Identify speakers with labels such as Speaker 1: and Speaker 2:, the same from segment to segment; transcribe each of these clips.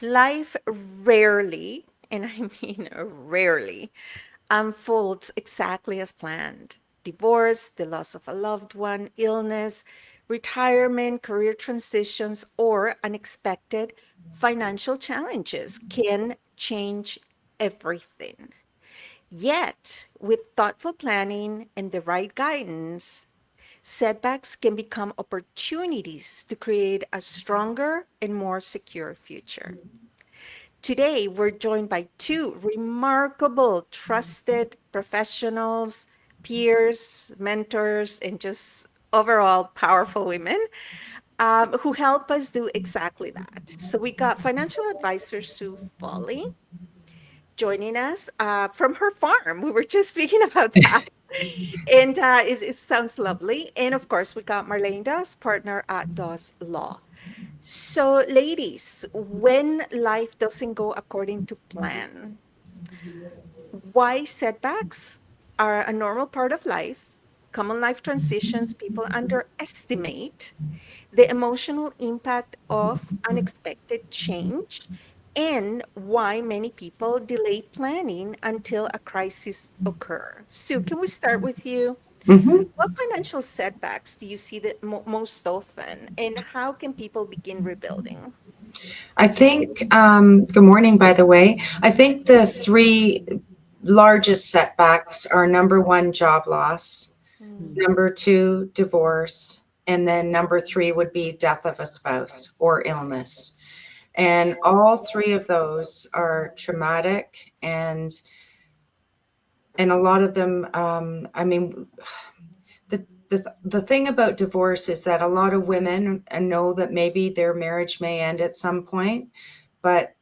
Speaker 1: Life rarely, and I mean rarely, unfolds exactly as planned. Divorce, the loss of a loved one, illness, retirement, career transitions, or unexpected financial challenges can change everything. Yet, with thoughtful planning and the right guidance, setbacks can become opportunities to create a stronger and more secure future. Today, we're joined by two remarkable, trusted professionals, peers, mentors, and just overall powerful women who help us do exactly that. So, we got financial advisor Sue Foley joining us from her farm. We were just speaking about that. And it sounds lovely. And of course, we got Marlene Doss, partner at Doss Law. So, ladies, when life doesn't go according to plan, why setbacks are a normal part of life, common life transitions, people underestimate the emotional impact of unexpected change, and why many people delay planning until a crisis occur. Sue, can we start with you?
Speaker 2: hmm
Speaker 1: What financial setbacks do you see the most often, and how can people begin rebuilding?
Speaker 2: I think, good morning, by the way. I think the three largest setbacks are number one, job loss,
Speaker 1: Mm,
Speaker 2: number two, divorce, and then number three would be death of a spouse or illness. And all three of those are traumatic, and a lot of them, I mean, the thing about divorce is that a lot of women know that maybe their marriage may end at some point, but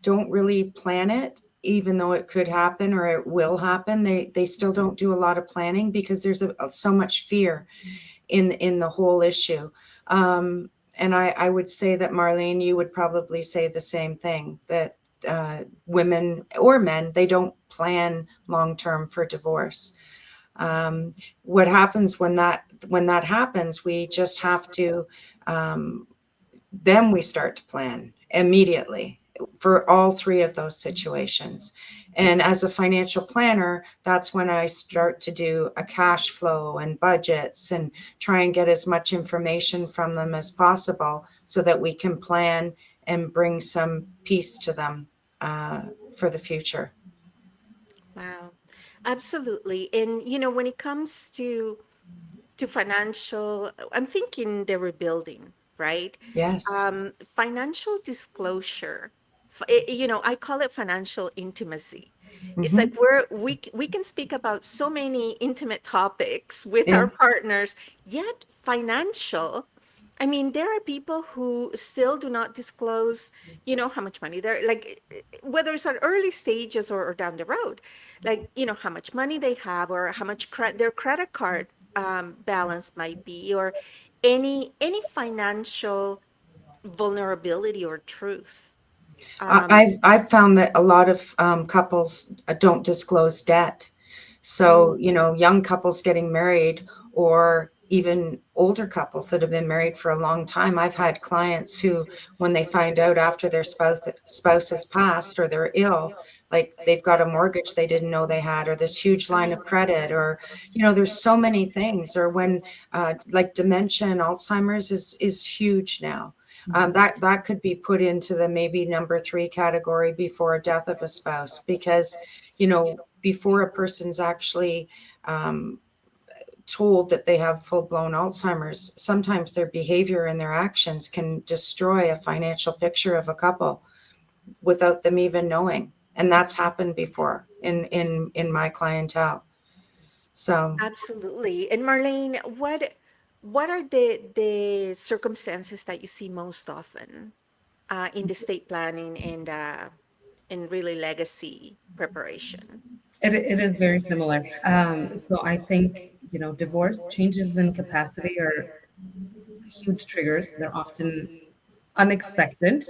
Speaker 2: don't really plan it, even though it could happen or it will happen. They still don't do a lot of planning because there's so much fear in the whole issue. And I would say that, Marlene, you would probably say the same thing, that women or men, they don't plan long term for divorce. What happens when that happens, we just have to um, then we start to plan immediately for all three of those situations. And as a financial planner, that's when I start to do a cash flow and budgets and try and get as much information from them as possible so that we can plan and bring some peace to them uh, for the future.
Speaker 1: wow, absolutely. And when it comes to financial, I'm thinking the rebuilding, right?
Speaker 2: Yes.
Speaker 1: Financial disclosure, I call it financial intimacy. It's
Speaker 2: hmm
Speaker 1: like we can speak about so many intimate topics with
Speaker 2: Yeah.
Speaker 1: our partners, yet financial. I mean, there are people who still do not disclose, how much money they're like, whether it's at early stages or down the road, like, how much money they have or how much their credit card balance might be, or any financial vulnerability or truth. Um,
Speaker 2: I've found that a lot of couples don't disclose debt. So,
Speaker 1: mm,
Speaker 2: young couples getting married or even older couples that have been married for a long time. I've had clients who, when they find out after their spouse has passed or they're ill, like they've got a mortgage they didn't know they had, or this huge line of credit, or, there's so many things. Or when, like dementia and Alzheimer's is huge now. That could be put into the maybe number three category before a death of a spouse, because before a person's actually um, told that they have full blown Alzheimer's, sometimes their behavior and their actions can destroy a financial picture of a couple without them even knowing. And that's happened before in my clientele. So
Speaker 1: absolutely. And Marlene, what are the circumstances that you see most often in the estate planning and really legacy preparation?
Speaker 3: It is very similar. So I think, divorce, changes in capacity are huge triggers. They're often unexpected.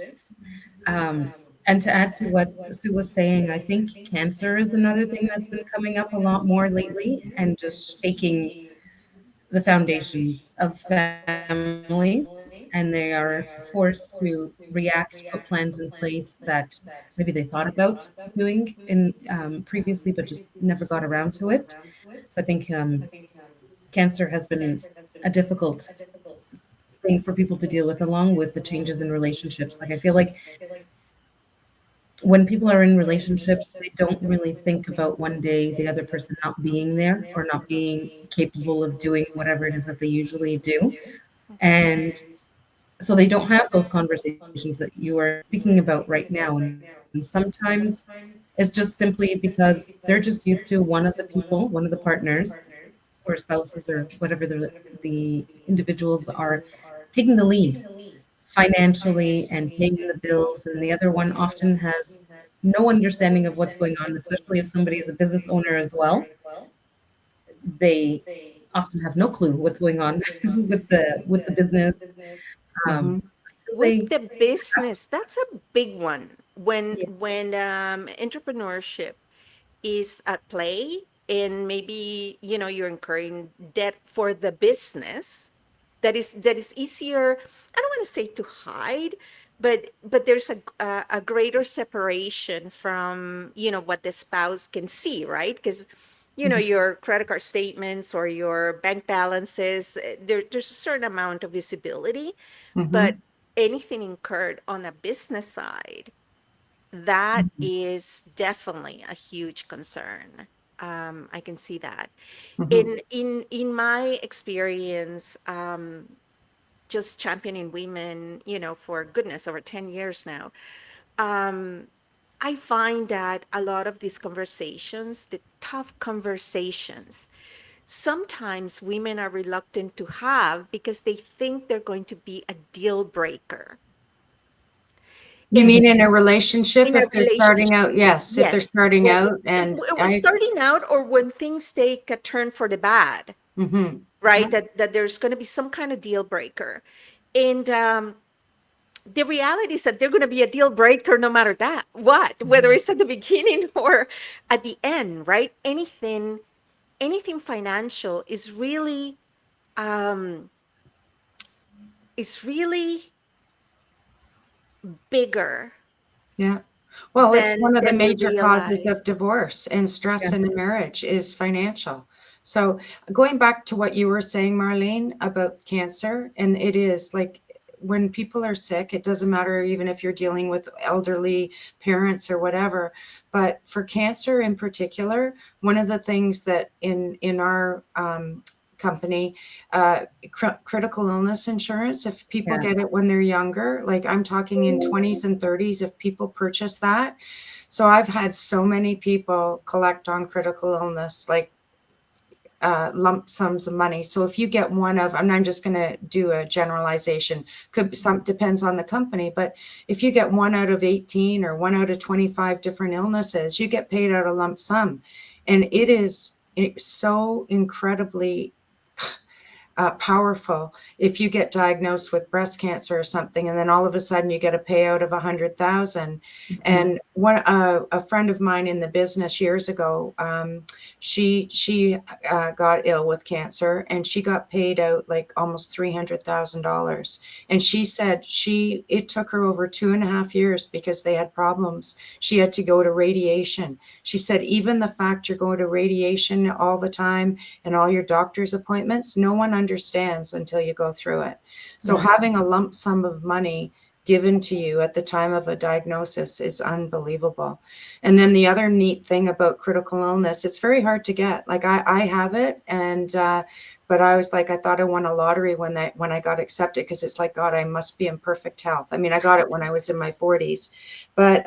Speaker 3: Um, and to add to what Sue was saying, I think cancer is another thing that's been coming up a lot more lately and just shaking the foundations of families, and they are forced to react, put plans in place that maybe they thought about doing in previously, but just never got around to it. So I think cancer has been a difficult thing for people to deal with, along with the changes in relationships. Like I feel like when people are in relationships, they don't really think about one day the other person not being there or not being capable of doing whatever it is that they usually do. And so they don't have those conversations that you are speaking about right now. And sometimes it's just simply because they're just used to one of the people, one of the partners or spouses or whatever the individuals are taking the lead financially and paying the bills, and the other one often has no understanding of what's going on, especially if somebody is a business owner as well. They often have no clue what's going on with the business
Speaker 2: Mm-hmm.
Speaker 3: until
Speaker 1: With
Speaker 3: they
Speaker 1: the
Speaker 3: have
Speaker 1: business, that's a big one. When
Speaker 3: yeah,
Speaker 1: entrepreneurship is at play, and maybe you're incurring debt for the business, that is easier, I don't want to say to hide, but there's a greater separation from what the spouse can see, right? Because your credit card statements or your bank balances, there's a certain amount of visibility,
Speaker 2: Mm-hmm.
Speaker 1: but anything incurred on a business side, that
Speaker 3: mhm,
Speaker 1: is definitely a huge concern. I can see that.
Speaker 2: Mm-hmm.
Speaker 1: In my experience, just championing women, for goodness, over 10 years now, um, I find that a lot of these conversations, the tough conversations, sometimes women are reluctant to have because they think they're going to be a deal breaker
Speaker 2: You
Speaker 1: in
Speaker 2: mean in a relationship
Speaker 1: in a
Speaker 2: if they're starting
Speaker 1: relationship.
Speaker 2: out? Yes, if they're
Speaker 1: Yes.
Speaker 2: starting
Speaker 1: Well,
Speaker 2: out, and I.
Speaker 1: starting out, or when things take a turn for the bad,
Speaker 2: Mm-hmm.
Speaker 1: right? That there's going to be some kind of deal breaker. And the reality is that they're going to be a deal breaker no matter that what, whether it's at the beginning or at the end, right? Anything financial um is really bigger
Speaker 2: Yeah. Well, it's one of the
Speaker 1: than we
Speaker 2: major causes
Speaker 1: realize.
Speaker 2: of divorce and stress
Speaker 3: yeah,
Speaker 2: in a marriage is financial. So going back to what you were saying, Marlene, about cancer, and it is like when people are sick, it doesn't matter even if you're dealing with elderly parents or whatever. But for cancer in particular, one of the things that in our company, critical illness insurance, if people
Speaker 3: yeah.
Speaker 2: get it when they're younger, like I'm talking in 20s and 30s, if people purchase that. So I've had so many people collect on critical illness, like lump sums of money. So if you get one of, and I'm just going to do a generalization, could some depends on the company, but if you get one out of 18 or one out of 25 different illnesses, you get paid out a lump sum, and it's so incredibly powerful if you get diagnosed with breast cancer or something, and then all of a sudden you get a payout of 100,000.
Speaker 3: Mhm.
Speaker 2: And a friend of mine in the business years ago, she got ill with cancer, and she got paid out like almost $300,000. And she said it took her over 2.5 years because they had problems. She had to go to radiation. She said even the fact you're going to radiation all the time and all your doctor's appointments, no one understands until you go through it. So
Speaker 3: Yeah,
Speaker 2: having a lump sum of money given to you at the time of a diagnosis is unbelievable. And then the other neat thing about critical illness, it's very hard to get. Like I have it, and but I was like, I thought I won a lottery when I got accepted, because it's like, God, I must be in perfect health. I mean, I got it when I was in my 40s, but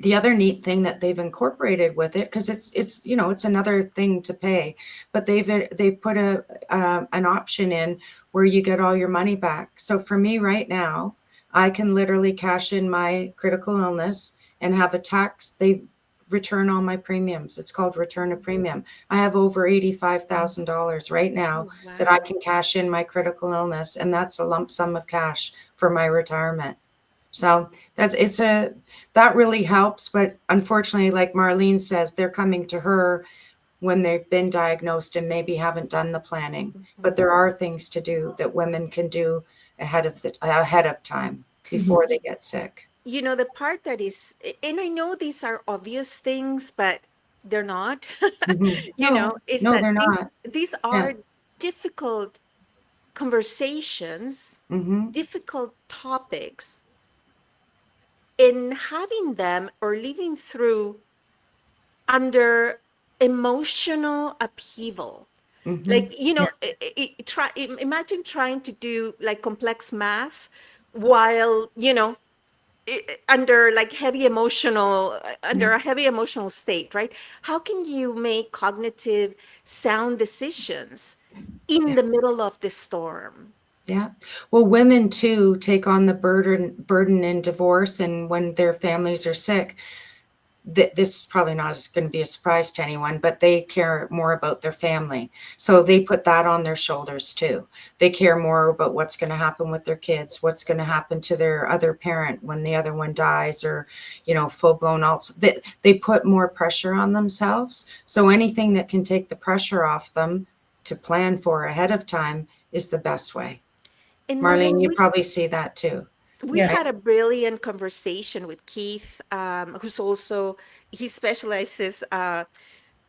Speaker 2: the other neat thing that they've incorporated with it, because it's it's another thing to pay, but they put an option in where you get all your money back. So for me right now, I can literally cash in my critical illness and have a tax, they return all my premiums. It's called return a premium. I have over $85,000 right now
Speaker 1: Oh,
Speaker 2: that I
Speaker 1: wow.
Speaker 2: can cash in my critical illness, and that's a lump sum of cash for my retirement. So that really helps. But unfortunately, like Marlene says, they're coming to her when they've been diagnosed and maybe haven't done the planning. But
Speaker 1: Mhm.
Speaker 2: there are things to do that women can do ahead of time
Speaker 3: Mhm.
Speaker 2: before they get sick.
Speaker 1: The part that is, and I know these are obvious things, but they're not,
Speaker 2: No,
Speaker 1: is
Speaker 2: no,
Speaker 1: that
Speaker 2: they're
Speaker 1: these,
Speaker 2: not.
Speaker 1: these
Speaker 2: Yeah.
Speaker 1: are difficult conversations,
Speaker 2: Mm-hmm.
Speaker 1: difficult topics, and having them or living through under emotional upheaval.
Speaker 2: Mm-hmm.
Speaker 1: Like,
Speaker 3: Yeah,
Speaker 1: imagine trying to do like complex math while, under like under a heavy emotional state, right? How can you make cognitive sound decisions in
Speaker 2: Yeah.
Speaker 1: the middle of the storm?
Speaker 2: Yeah. Well, women too take on the burden in divorce, and when their families are sick, this is probably not going to be a surprise to anyone, but they care more about their family. So they put that on their shoulders too. They care more about what's going to happen with their kids, what's going to happen to their other parent when the other one dies, or, full blown also. They put more pressure on themselves. So anything that can take the pressure off them to plan for ahead of time is the best way.
Speaker 1: And
Speaker 2: Marlene,
Speaker 1: Marlene,
Speaker 2: you
Speaker 1: we
Speaker 2: probably see that too.
Speaker 1: we
Speaker 3: yeah,
Speaker 1: had a brilliant conversation with Keith, who's also he specializes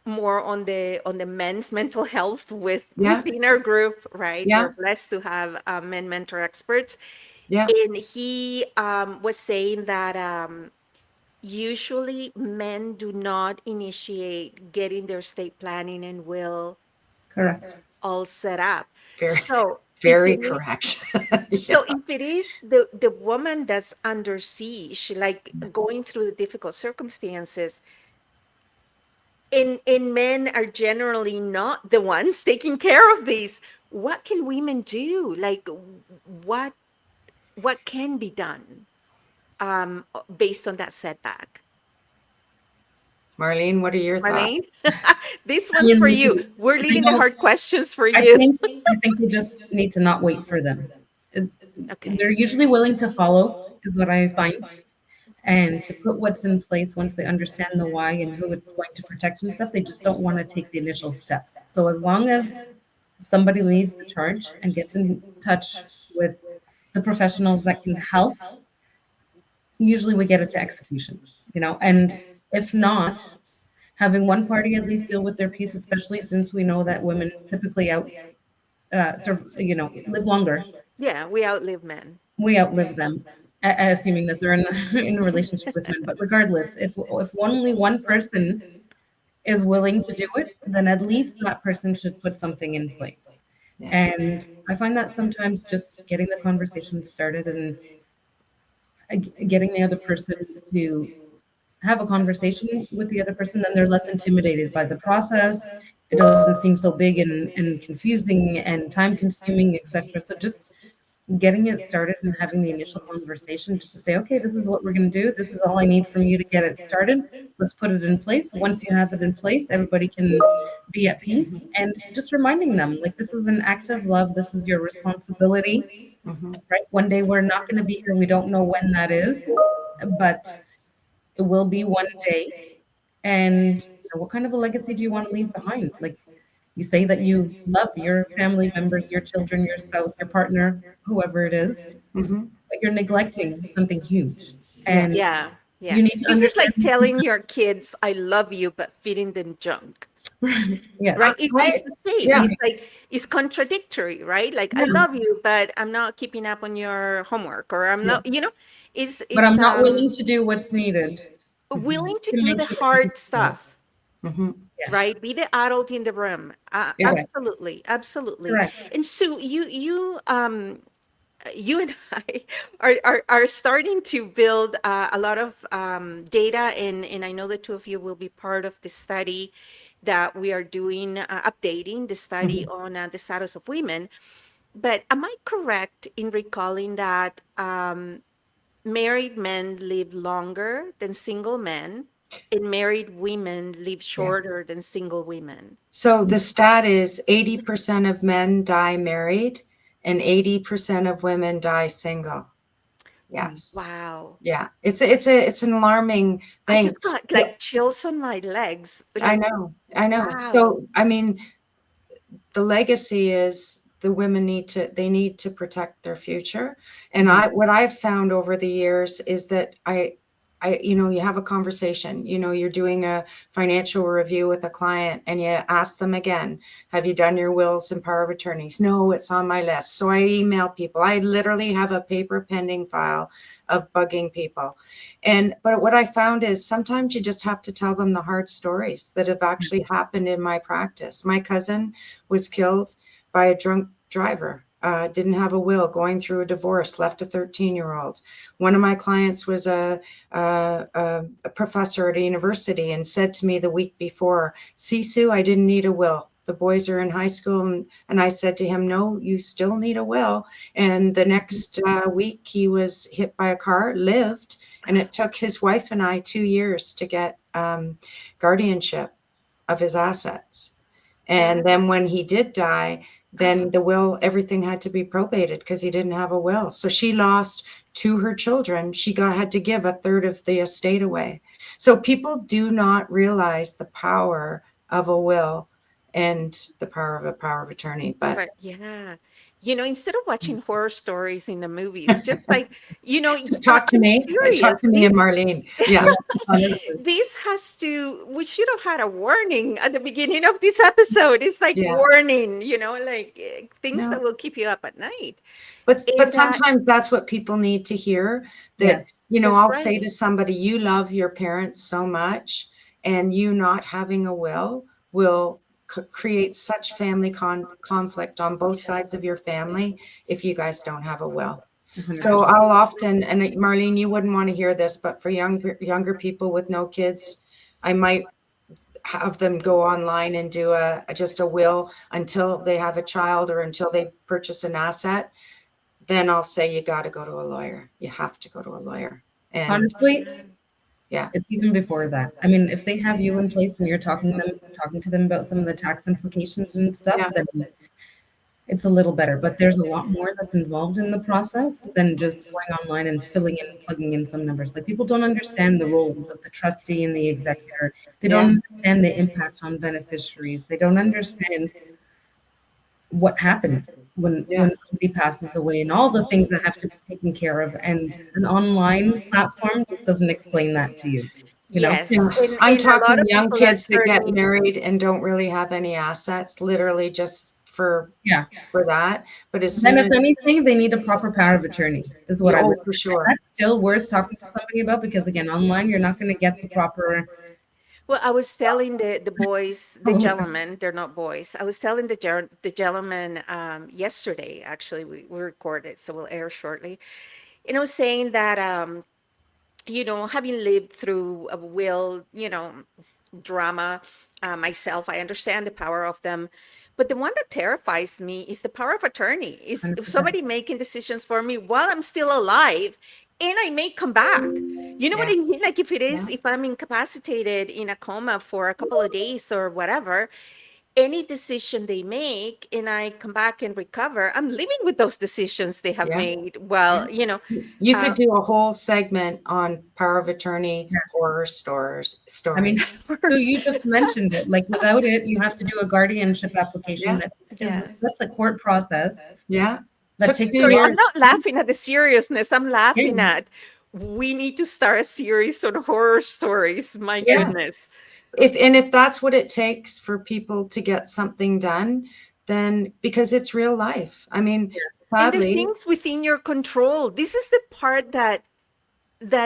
Speaker 1: more on the men's mental health
Speaker 2: Yeah.
Speaker 1: within our group, right?
Speaker 2: Yeah.
Speaker 1: We're blessed to have men mentor experts,
Speaker 2: Yeah.
Speaker 1: and he was saying that usually men do not initiate getting their estate planning and will
Speaker 3: correct.
Speaker 1: all set up.
Speaker 2: Very,
Speaker 1: So if
Speaker 2: very
Speaker 1: it is
Speaker 2: correct.
Speaker 1: so
Speaker 2: Yeah.
Speaker 1: if it is the woman that's under siege, like going through the difficult circumstances, and men are generally not the ones taking care of these, what can women do? Like what what can be done based on that setback?
Speaker 2: Marlene, what are your thoughts?
Speaker 1: Marlene, this
Speaker 3: I
Speaker 1: one's for
Speaker 3: mean,
Speaker 1: you. We're
Speaker 3: I
Speaker 1: leaving the
Speaker 3: know.
Speaker 1: hard questions for
Speaker 3: I
Speaker 1: you.
Speaker 3: think I think we just need to not wait for them. Uh,
Speaker 1: Okay.
Speaker 3: They're usually willing to follow, is what I find, and to put what's in place once they understand the why and who it's going to protect and stuff. They just don't want to take the initial steps. So as long as somebody leads the charge and gets in touch with the professionals that can help, usually we get it to execution, and if not, having one party at least deal with their piece, especially since we know that women typically live longer.
Speaker 1: Yeah, we outlive men.
Speaker 3: We outlive them, assuming that they're in in a relationship with men. But regardless, if only one person is willing to do it, then at least that person should put something in place.
Speaker 2: Yeah.
Speaker 3: And I find that sometimes just getting the conversation started and getting the other person to have a conversation with the other person, then they're less intimidated by the process. It doesn't seem so big and confusing and time consuming, etc. So just getting it started and having the initial conversation just to say, okay, this is what we're going to do. This is all I need from you to get it started. Let's put it in place. Once you have it in place, everybody can be at peace. And just reminding them, like, this is an act of love. This is your responsibility,
Speaker 2: Hmm.
Speaker 3: right? One day we're not going to be here. We don't know when that is, but it will be one day. And what kind of a legacy do you want to leave behind? Like, you say that you love your family members, your children, your spouse, your partner, whoever it is,
Speaker 2: Hmm.
Speaker 3: but you're neglecting something huge.
Speaker 2: Yeah.
Speaker 3: And
Speaker 1: Yeah, yeah.
Speaker 3: you need to
Speaker 1: This is like
Speaker 3: understand,
Speaker 1: telling your kids, I love you, but feeding them junk,
Speaker 3: yes,
Speaker 1: right? It's
Speaker 2: I,
Speaker 1: the same.
Speaker 2: yeah.
Speaker 1: It's like, it's contradictory, right? Like, I
Speaker 3: yeah,
Speaker 1: love you, but I'm not keeping up on your homework, or I'm
Speaker 2: Yeah.
Speaker 1: not,
Speaker 3: but
Speaker 1: is
Speaker 3: I'm not willing to do what's needed
Speaker 2: Hmm.
Speaker 1: willing to
Speaker 3: to
Speaker 1: do
Speaker 3: make
Speaker 1: the
Speaker 3: sure everything's
Speaker 1: hard
Speaker 3: good.
Speaker 1: stuff,
Speaker 2: Hmm.
Speaker 3: Yeah,
Speaker 1: right? Be the adult in the room.
Speaker 2: Yeah.
Speaker 3: correct,
Speaker 1: Absolutely, absolutely.
Speaker 3: correct.
Speaker 1: And Sue, you and I are starting to build a lot of data, and I know the two of you will be part of the study that we are doing, updating the study
Speaker 2: Hmm.
Speaker 1: on the status of women. But am I correct in recalling that married men live longer than single men, and married women live shorter
Speaker 2: Yes.
Speaker 1: than single women?
Speaker 2: So the stat is 80% of men die married and 80% of women die single. Yes.
Speaker 1: Wow.
Speaker 2: Yeah. It's an alarming
Speaker 1: I
Speaker 2: thing.
Speaker 1: just got
Speaker 2: Yeah,
Speaker 1: like chills on my legs.
Speaker 2: I
Speaker 1: Like,
Speaker 2: know. I know.
Speaker 1: wow.
Speaker 2: So, I mean, the legacy is the women need to protect their future. And
Speaker 3: Mhm.
Speaker 2: I what I've found over the years is that you have a conversation, you're doing a financial review with a client and you ask them again, have you done your wills and power of attorneys? No, it's on my list. So I email people. I literally have a paper pending file of bugging people. But what I found is sometimes you just have to tell them the hard stories that have actually happened in my practice. My cousin was killed by a drunk driver. Didn't have a will, going through a divorce, left a 13-year-old. One of my clients was a professor at a university and said to me the week before, Sisu, I didn't need a will. The boys are in high school. And I said to him, no, you still need a will. And the next week he was hit by a car, lived, and it took his wife and I 2 years to get guardianship of his assets.
Speaker 1: Yeah.
Speaker 2: And then when he did die, then the will, everything had to be probated because he didn't have a will. So she lost to her children. Had to give a third of the estate away. So people do not realize the power of a will and the power of a power of attorney. But
Speaker 1: But yeah, instead of watching horror stories in the movies, just like,
Speaker 2: just talk to
Speaker 1: I'm
Speaker 2: me, talk
Speaker 1: serious.
Speaker 2: to me and Marlene. Yeah.
Speaker 3: Yes, honestly.
Speaker 1: This has to, we should have had a warning at the beginning of this episode. It's like
Speaker 2: Yeah.
Speaker 1: warning, like things
Speaker 2: No.
Speaker 1: that will keep you up at night.
Speaker 2: But
Speaker 1: And that,
Speaker 2: sometimes that's what people need to hear, that,
Speaker 3: Yes.
Speaker 1: that's
Speaker 2: I'll say
Speaker 1: right.
Speaker 2: to somebody, you love your parents so much, and you not having a will create such family conflict on both sides
Speaker 1: Yes.
Speaker 2: of your family if you guys don't have a will. So
Speaker 3: 100%.
Speaker 2: I'll
Speaker 1: Absolutely.
Speaker 2: often, and Marlene, you wouldn't want to hear this, but for younger people with no kids, I might have them go online and do just a will until they have a child or until they purchase an asset. Then I'll say you got to go to a lawyer. You have to go to a lawyer. And
Speaker 3: Honestly,
Speaker 1: Yeah.
Speaker 2: yeah,
Speaker 3: it's even before that. I mean, if they have you in place and you're talking to them about some of the tax implications and stuff,
Speaker 2: yeah,
Speaker 3: then it's a little better. But there's a lot more that's involved in the process than just going online and filling in, plugging in some numbers. Like people don't understand the roles of the trustee and the executor. They
Speaker 2: yeah,
Speaker 3: don't understand the impact on beneficiaries. They don't understand what happened
Speaker 2: yeah,
Speaker 3: when somebody passes away and all the things that have to be taken care of. And an online platform just doesn't explain that to you, you know?
Speaker 2: yeah.
Speaker 1: Yes. And,
Speaker 2: I'm
Speaker 1: and a lot
Speaker 2: talking
Speaker 1: of
Speaker 2: young
Speaker 1: people are
Speaker 2: kids that get
Speaker 1: turning.
Speaker 2: married and don't really have any assets, literally just
Speaker 3: Yeah.
Speaker 2: for that. But as
Speaker 3: Then
Speaker 2: soon
Speaker 3: if
Speaker 2: as
Speaker 3: anything, they need a proper power of attorney, is what
Speaker 2: you,
Speaker 3: I would
Speaker 2: oh,
Speaker 3: say.
Speaker 2: for
Speaker 3: And
Speaker 2: sure.
Speaker 3: that's still worth talking to somebody about because again, online you're not going to get the proper.
Speaker 1: Well, I was telling the boys, the gentlemen, they're not boys. I was telling the gentleman yesterday, actually, we recorded, so we'll air shortly. And I was saying that, having lived through a will, drama myself, I understand the power of them. But the one that terrifies me is the power of attorney, is if
Speaker 3: 100%.
Speaker 1: somebody making decisions for me while I'm still alive and I may come back. You know what
Speaker 2: Yeah,
Speaker 1: I mean? Like
Speaker 2: yeah,
Speaker 1: if I'm incapacitated in a coma for a couple of days or whatever, any decision they make and I come back and recover, I'm living with those decisions they have
Speaker 2: yeah,
Speaker 1: made.
Speaker 2: yeah.
Speaker 1: Well,
Speaker 2: You could
Speaker 1: uh,
Speaker 2: do a whole segment on power of attorney
Speaker 3: Yes.
Speaker 2: horror stores
Speaker 3: I mean,
Speaker 2: stories.
Speaker 3: so you just mentioned it. Like without it, you have to do a guardianship application
Speaker 2: Yeah,
Speaker 3: that is
Speaker 1: yes.
Speaker 3: that's a court process
Speaker 2: yeah.
Speaker 3: that
Speaker 2: Took
Speaker 3: takes
Speaker 2: two
Speaker 3: a
Speaker 1: Sorry,
Speaker 3: lot
Speaker 1: I'm
Speaker 3: of
Speaker 2: years.
Speaker 1: not laughing at the seriousness. I'm laughing
Speaker 3: time.
Speaker 1: at we need to start a series on horror stories. My
Speaker 2: Yeah.
Speaker 1: goodness.
Speaker 2: If that's what it takes for people to get something done, then because it's real life. I mean,
Speaker 1: And there's
Speaker 2: sadly,
Speaker 1: things within your control. This is the part that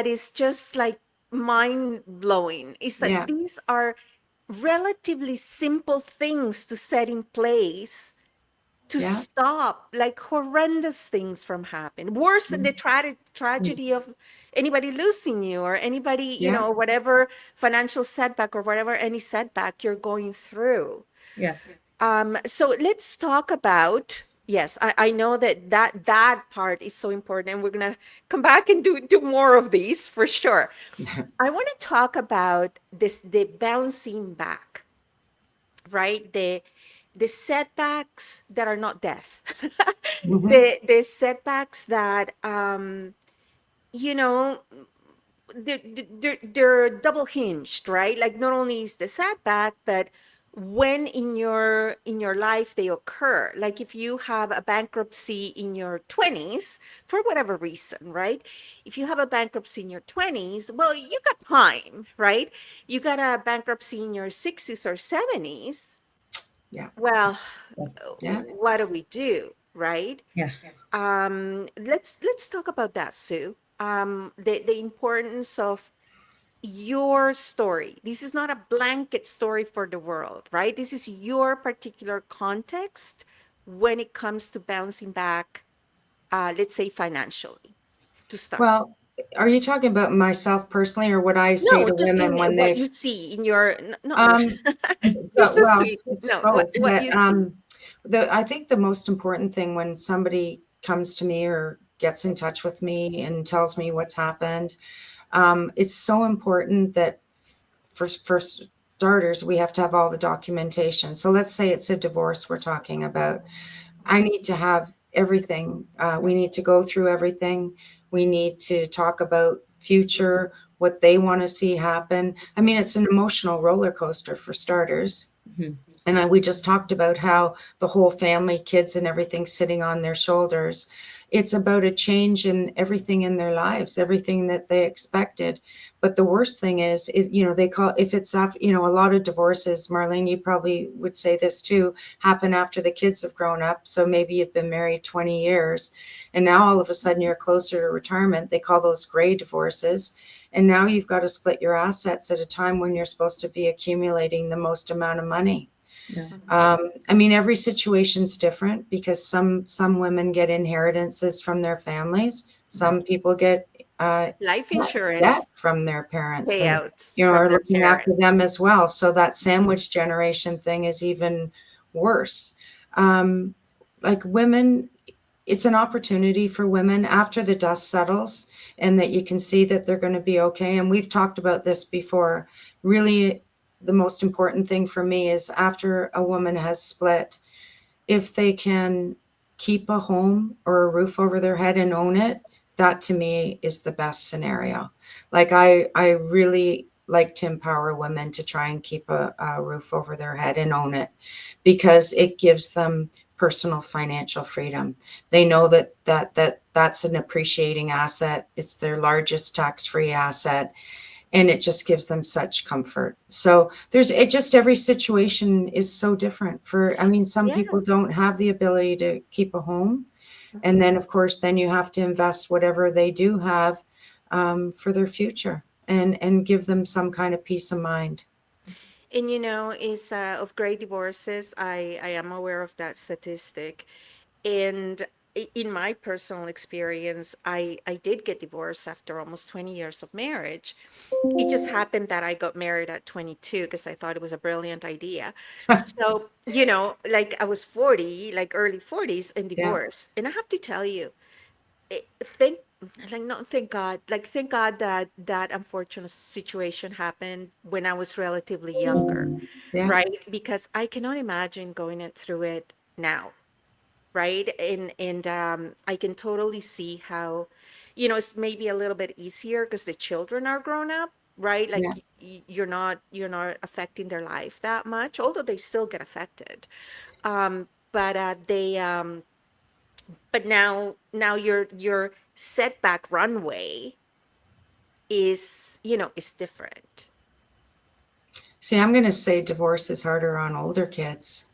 Speaker 1: is just like mind blowing. Is that
Speaker 2: yeah,
Speaker 1: these are relatively simple things to set in place to
Speaker 2: yeah,
Speaker 1: stop like horrendous things from happening, worse than the tragedy of anybody losing you or anybody,
Speaker 2: yeah.
Speaker 1: or whatever financial setback or whatever, any setback you're going through.
Speaker 3: Yes.
Speaker 1: So let's talk about, yes, I know that part is so important and we're gonna come back and do more of these for sure. I want to talk about the bouncing back, right? The setbacks that are not death.
Speaker 2: Hmm.
Speaker 1: The setbacks that you know, they're double hinged, right? Like not only is the setback, but when in your life they occur. Like if you have a bankruptcy in your 20s for whatever reason, right? If you have a bankruptcy in your 20s, well, you got time, right? You got a bankruptcy in your 60s or 70s.
Speaker 2: Yeah.
Speaker 1: Well,
Speaker 3: That's
Speaker 2: Yeah.
Speaker 1: what do we do, right?
Speaker 3: yeah.
Speaker 1: Let's talk about that, Sue. The importance of your story. This is not a blanket story for the world, right? This is your particular context when it comes to bouncing back, let's say financially, to start.
Speaker 2: Well, are you talking about myself personally or what I say
Speaker 1: No,
Speaker 2: to
Speaker 1: just in
Speaker 2: women when
Speaker 1: what
Speaker 2: they've
Speaker 1: you see in your, not yours.
Speaker 2: um
Speaker 1: You're
Speaker 2: so,
Speaker 1: so
Speaker 2: well,
Speaker 1: sweet.
Speaker 2: it's
Speaker 1: No,
Speaker 2: both,
Speaker 1: what
Speaker 2: but
Speaker 1: you see.
Speaker 2: the I think the most important thing when somebody comes to me or gets in touch with me and tells me what's happened, it's so important that for starters, we have to have all the documentation. So let's say it's a divorce we're talking about. I need to have everything. We need to go through everything. We need to talk about future, what they want to see happen. I mean, it's an emotional roller coaster for starters.
Speaker 3: Mhm.
Speaker 2: And we just talked about how the whole family, kids and everything sitting on their shoulders. It's about a change in everything in their lives, everything that they expected. But the worst thing is, they call, if it's after, a lot of divorces, Marlene, you probably would say this too, happen after the kids have grown up. So maybe you've been married 20 years and now all of a sudden you're closer to retirement. They call those gray divorces. And now you've got to split your assets at a time when you're supposed to be accumulating the most amount of money.
Speaker 3: Yeah.
Speaker 2: I mean, every situation's different because some women get inheritances from their families. Some people get
Speaker 1: Life
Speaker 2: debt
Speaker 1: insurance
Speaker 2: from their parents, and
Speaker 1: payouts from
Speaker 2: are
Speaker 1: their
Speaker 2: looking after them
Speaker 1: parents.
Speaker 2: as well. So that sandwich generation thing is even worse. Um, like women, it's an opportunity for women after the dust settles and that you can see that they're going to be okay. And we've talked about this before. Really, the most important thing for me is after a woman has split, if they can keep a home or a roof over their head and own it, that to me is the best scenario. Like I really like to empower women to try and keep a roof over their head and own it because it gives them personal financial freedom. They know that's an appreciating asset. It's their largest tax-free asset and it just gives them such comfort. So there's it just every situation is so different for I mean some
Speaker 1: Yeah.
Speaker 2: people don't have the ability to keep a home and
Speaker 1: Mhm.
Speaker 2: then of course then you have to invest whatever they do have for their future and give them some kind of peace of mind.
Speaker 1: And is of great divorces, I am aware of that statistic. And in my personal experience, I did get divorced after almost 20 years of marriage. It just happened that I got married at 22 because I thought it was a brilliant idea. So, like I was 40, like early 40s and
Speaker 2: Yeah,
Speaker 1: divorced. And I have to tell you, thank like not thank God, like thank God that that unfortunate situation happened when I was relatively younger,
Speaker 2: yeah,
Speaker 1: right? Because I cannot imagine going it through it now, right? And I can totally see how, it's maybe a little bit easier because the children are grown up, right? Like
Speaker 2: yeah.
Speaker 1: you're not affecting their life that much, although they still get affected. But they but now your setback runway is different.
Speaker 2: See, I'm going to say divorce is harder on older kids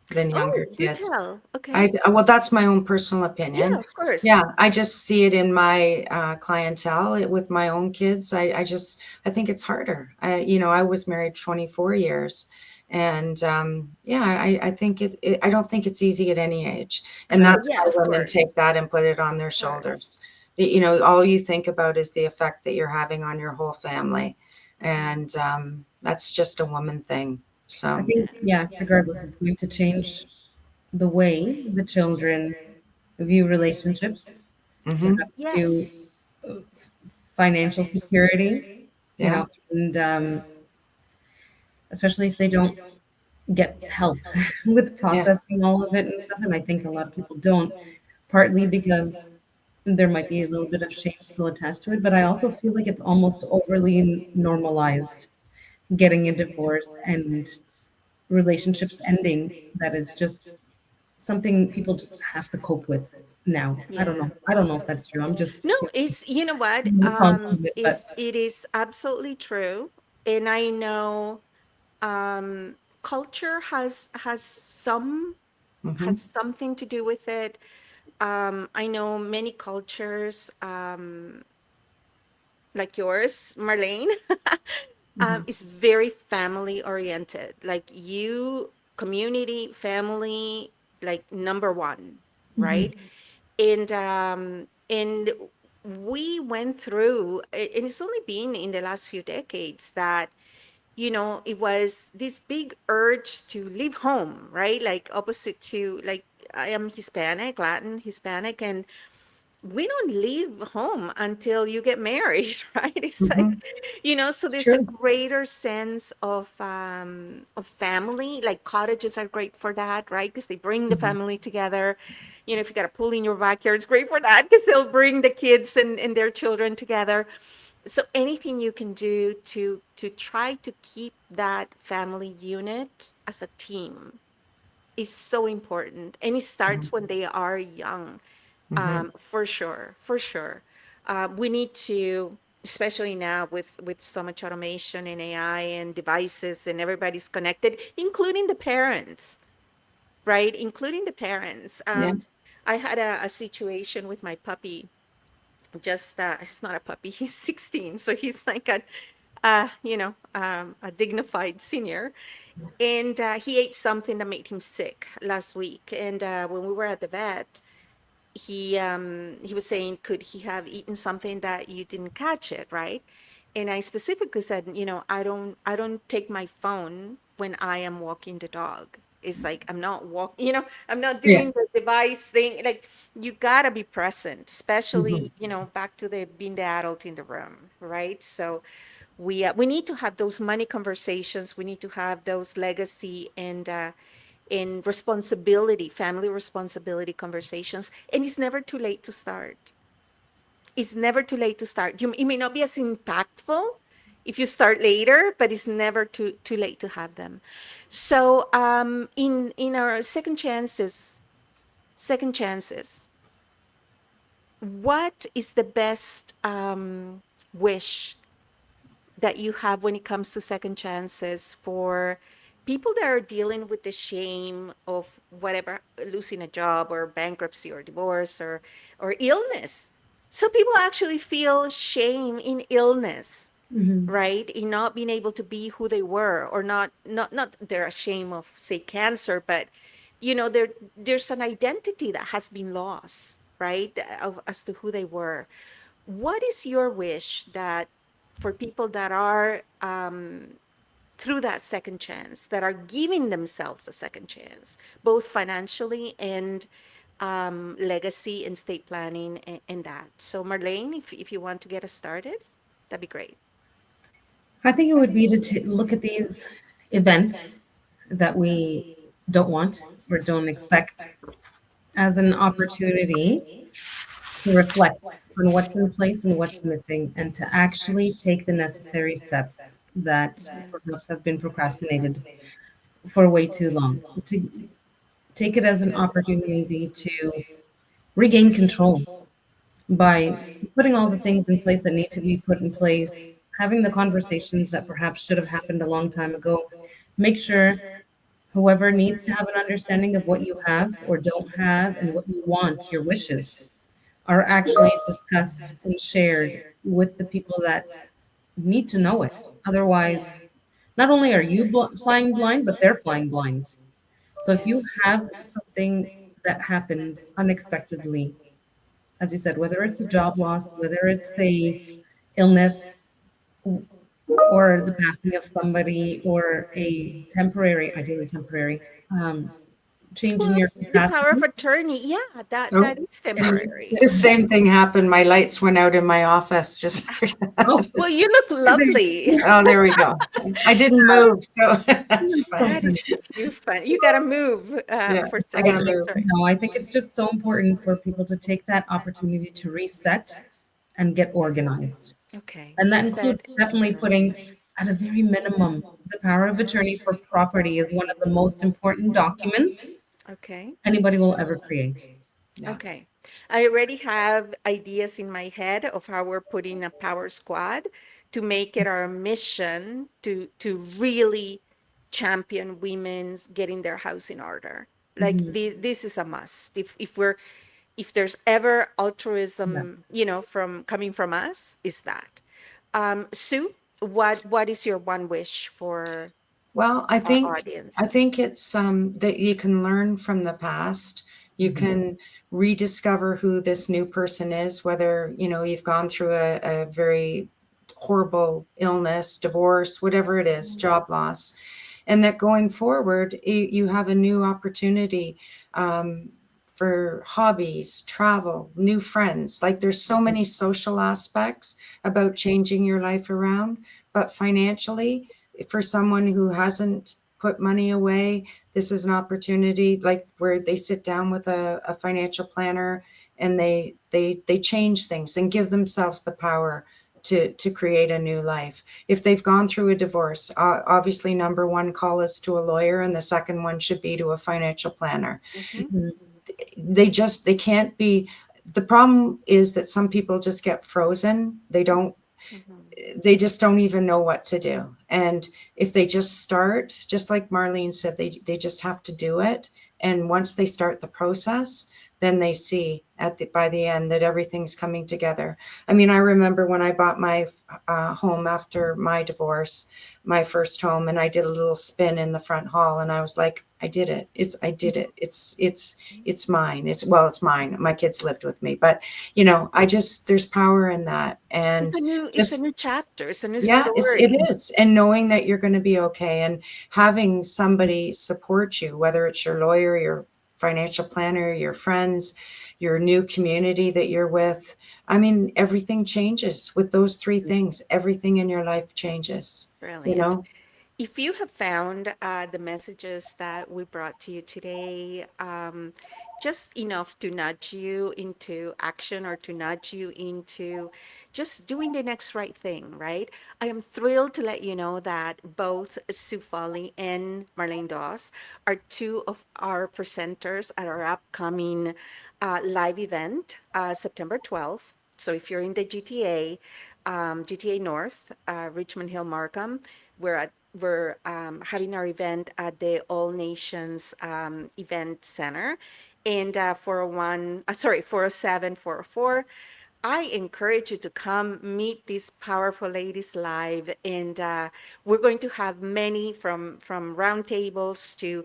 Speaker 2: than younger
Speaker 1: Oh, do
Speaker 2: kids.
Speaker 1: tell. Okay.
Speaker 2: Well, that's my own personal
Speaker 1: Yeah,
Speaker 2: opinion.
Speaker 1: of course.
Speaker 2: Yeah, I just see it in my clientele with my own kids. I think it's harder. I was married 24 years, and yeah, I think I don't think it's easy at any age, and
Speaker 1: Oh,
Speaker 2: that's
Speaker 1: yeah,
Speaker 2: why
Speaker 1: of
Speaker 2: women take
Speaker 1: course.
Speaker 2: that and put it on their
Speaker 1: Of course.
Speaker 2: shoulders. All you think about is the effect that you're having on your whole family, and that's just a woman thing.
Speaker 3: I
Speaker 2: So,
Speaker 3: think, yeah, regardless, it's going to change the way the children view relationships. It
Speaker 2: hmm
Speaker 3: has to do
Speaker 1: Yes.
Speaker 3: financial security, you
Speaker 2: yeah,
Speaker 3: know, and especially if they don't get help with
Speaker 2: yeah,
Speaker 3: processing all of it and stuff. And I think a lot of people don't, partly because there might be a little bit of shame still attached to it, but I also feel like it's almost overly normalized getting a divorce and relationships ending, that is just something people just have to cope with now. I don't
Speaker 1: Yeah.
Speaker 3: know. I don't know if that's true. I'm just
Speaker 1: No, it's, you know what?
Speaker 3: the cons of it, but
Speaker 1: It is absolutely true. And I know culture has
Speaker 2: Mm-hmm.
Speaker 1: something to do with it. I know many cultures, like yours, Marlene,
Speaker 2: Mm-hmm.
Speaker 1: is very family oriented. Like you, community, family, like number one, right? And we went through, and it's only been in the last few decades that it was this big urge to leave home, right? Like opposite to, like, I am Hispanic, Latin Hispanic, and we don't leave home until you get married, right? It's like,
Speaker 2: Mm-hmm.
Speaker 1: so
Speaker 3: it's
Speaker 1: there's a
Speaker 3: true.
Speaker 1: greater sense of family. Like cottages are great for that, right? Because they bring the
Speaker 2: Mm-hmm.
Speaker 1: family together. If you got a pool in your backyard, it's great for that because they'll bring the kids and their children together. So anything you can do to try to keep that family unit as a team is so important, and it starts when they are young.
Speaker 2: Mm-hmm.
Speaker 1: For sure, for sure. We need to, especially now with so much automation and AI and devices, and everybody's connected, including the parents, right? Including the parents.
Speaker 2: Yeah.
Speaker 1: I had a situation with my puppy. Just It's not a puppy. He's 16, so he's like a dignified senior, and he ate something that made him sick last week. And when we were at the vet, he was saying, could he have eaten something that you didn't catch it, right? And I specifically said, I don't take my phone when I am walking the dog. It's like I'm not I'm not
Speaker 3: Yeah.
Speaker 1: doing the device thing. Like, you gotta be present,
Speaker 3: Mhm.
Speaker 1: especially, back to the being the adult in the room, right? So we need to have those money conversations. We need to have those legacy and responsibility, family responsibility conversations. And it's never too late to start. It's never too late to start. It may not be as impactful if you start later, but it's never too late to have them. So in our second chances, what is the best wish that you have when it comes to second chances for people that are dealing with the shame of whatever, losing a job or bankruptcy or divorce or illness? So people actually feel shame in illness, right? In not being able to be who they were, or not they're ashamed of, say, cancer, but there's an identity that has been lost, right? As to who they were. What is your wish that for people that are through that second chance, that are giving themselves a second chance, both financially and legacy and estate planning and that? So, Marlene, if you want to get us started, that'd be great.
Speaker 3: I think it would be to look at these events that we don't want or don't expect as an opportunity to reflect on what's in place and what's missing, and to actually take the necessary steps that perhaps have been procrastinated for way too long. To take it as an opportunity to regain control by putting all the things in place that need to be put in place, having the conversations that perhaps should have happened a long time ago. Make sure whoever needs to have an understanding of what you have or don't have and what you want, your wishes, are actually discussed and shared with the people that need to know it. Otherwise, not only are you flying blind, but they're flying blind. So if you have something that happens unexpectedly, as you said, whether it's a job loss, whether it's a illness, or the passing of somebody, or a temporary, ideally temporary, change in
Speaker 1: Well,
Speaker 3: your
Speaker 1: the power of
Speaker 3: capacity.
Speaker 1: attorney, yeah,
Speaker 2: Oh,
Speaker 1: that is
Speaker 3: And
Speaker 1: temporary.
Speaker 2: the same thing happened. My lights went out in my office. Just,
Speaker 3: oh,
Speaker 1: Well, you look lovely.
Speaker 2: oh, there we go. I didn't move, so that's
Speaker 3: so
Speaker 2: funny.
Speaker 1: That
Speaker 3: funny.
Speaker 1: is too fun. You gotta move
Speaker 2: Yeah,
Speaker 1: for
Speaker 2: I gotta
Speaker 1: September.
Speaker 2: move.
Speaker 1: Sorry.
Speaker 3: No, I think it's just so important for people to take that opportunity to reset and get organized.
Speaker 1: Okay,
Speaker 3: And that
Speaker 1: reset
Speaker 3: includes
Speaker 1: and
Speaker 3: definitely putting
Speaker 1: organize.
Speaker 3: at a very minimum, the power of attorney for property is one of the most important documents
Speaker 1: Okay.
Speaker 3: anybody will ever create.
Speaker 2: Yeah.
Speaker 1: Okay. I already have ideas in my head of how we're putting a power squad to make it our mission to really champion women's getting their house in order. Like
Speaker 3: Mhm.
Speaker 1: this is a must. If there's ever
Speaker 3: Yeah.
Speaker 1: altruism, from coming from us, is that. Sue, what is your one wish for
Speaker 2: Well, I
Speaker 1: our
Speaker 2: think I
Speaker 1: audience?
Speaker 2: think it's that you can learn from the past. You
Speaker 3: Mhm.
Speaker 2: can rediscover who this new person is, whether you've gone through a very horrible illness, divorce, whatever it is, job loss, and that going forward, you have a new opportunity for hobbies, travel, new friends. Like there's so many social aspects about changing your life around, but financially for someone who hasn't put money away, this is an opportunity like where they sit down with a financial planner and they change things and give themselves the power to create a new life. If they've gone through a divorce, obviously number one call is to a lawyer, and the second one should be to a financial planner.
Speaker 1: Hmm.
Speaker 3: Mhm.
Speaker 2: They can't be. The problem is that some people just get frozen.
Speaker 1: Hmm.
Speaker 2: They just don't even know what to do. And if they just start, just like Marlene said, they just have to do it. And once they start the process, then they see by the end that everything's coming together. I mean, I remember when I bought my home after my divorce, my first home, and I did a little spin in the front hall, and I was like, I did it. I did it. It's mine. It's mine. My kids lived with me, but there's power in that. And
Speaker 1: It's a
Speaker 2: just
Speaker 1: new chapter. It's a new
Speaker 2: yeah, it
Speaker 1: story.
Speaker 2: is. And knowing that you're going to be okay and having somebody support you, whether it's your lawyer, your financial planner, your friends, your new community that you're with. I mean, everything changes with those three things. Everything in your life changes, you
Speaker 1: Brilliant.
Speaker 2: know?
Speaker 1: If you have found the messages that we brought to you today just enough to nudge you into action or to nudge you into just doing the next right thing, right? I am thrilled to let you know that both Sue Foley and Marlene Doss are two of our presenters at our upcoming live event, September 12th. So if you're in the GTA North, Richmond Hill, Markham, we're having our event at the All Nations Event Center, and 401, 407, 404. I encourage you to come meet these powerful ladies live, and we're going to have many from roundtables to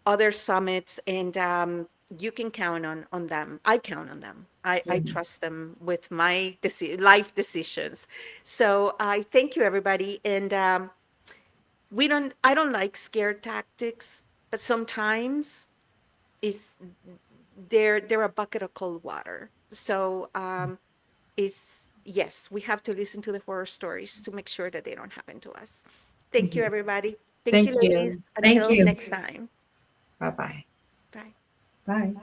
Speaker 1: other summits, and you can count on them. I count on them. I trust them with my life decisions. So I thank you, everybody, and we don't. I don't like scare tactics, but sometimes is they're a bucket of cold water. So is yes, we have to listen to the horror stories to make sure that they don't happen to us. Thank you,
Speaker 3: Mhm.
Speaker 1: everybody. Thank you,
Speaker 2: Thank
Speaker 1: ladies.
Speaker 2: you.
Speaker 3: Thank
Speaker 1: Until
Speaker 3: you.
Speaker 1: next time.
Speaker 2: Bye bye.
Speaker 1: Bye.
Speaker 3: Bye.